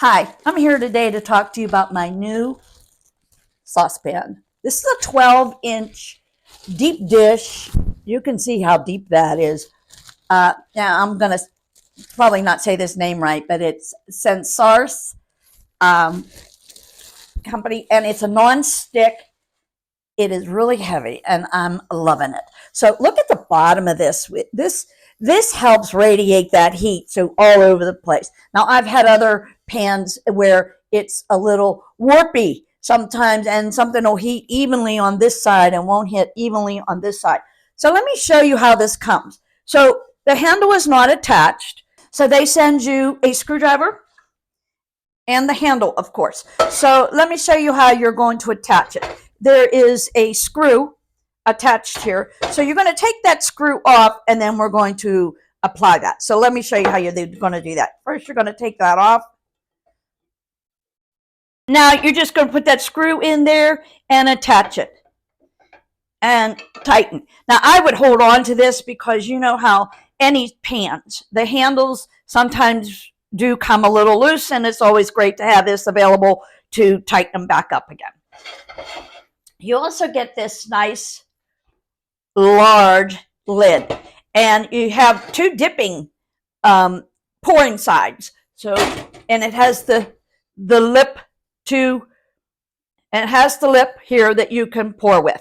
Hi, I'm here today to talk to you about my new saucepan. This is a 12-inch deep dish. You can see how deep that is. Now, I'm going to probably not say this name right, but it's Sensarte company, and it's a non-stick. It is really heavy, and I'm loving it. So look at the bottom of this. This helps radiate that heat so all over the place. Now, I've had other pans where it's a little warpy sometimes, and something will heat evenly on this side and won't hit evenly on this side. So let me show you how this comes. So the handle is not attached. So they send you a screwdriver and the handle, of course. So let me show you how you're going to attach it. There is a screw attached here. So you're going to take that screw off, and then we're going to apply that. So let me show you how you're going to do that. First, you're going to take that off. Now you're just going to put that screw in there and attach it and tighten. Now I would hold on to this because you know how any pans, the handles sometimes do come a little loose, and it's always great to have this available to tighten them back up again. You also get this nice large lid, and you have two dipping pouring sides. So, and it has the lip to, and it has the lip here that you can pour with.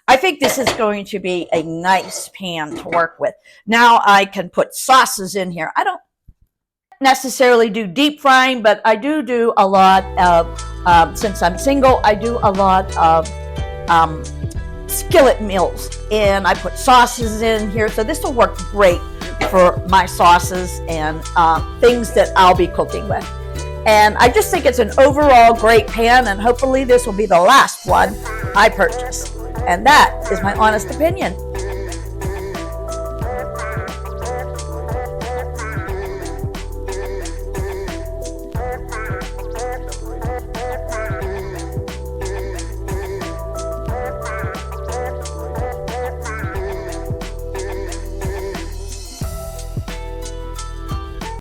I think this is going to be a nice pan to work with. Now I can put sauces in here. I don't necessarily do deep frying, but I do a lot of, since I'm single, I do a lot of skillet meals, and I put sauces in here. So this will work great for my sauces and things that I'll be cooking with. And I just think it's an overall great pan, and hopefully this will be the last one I purchase. And that is my honest opinion.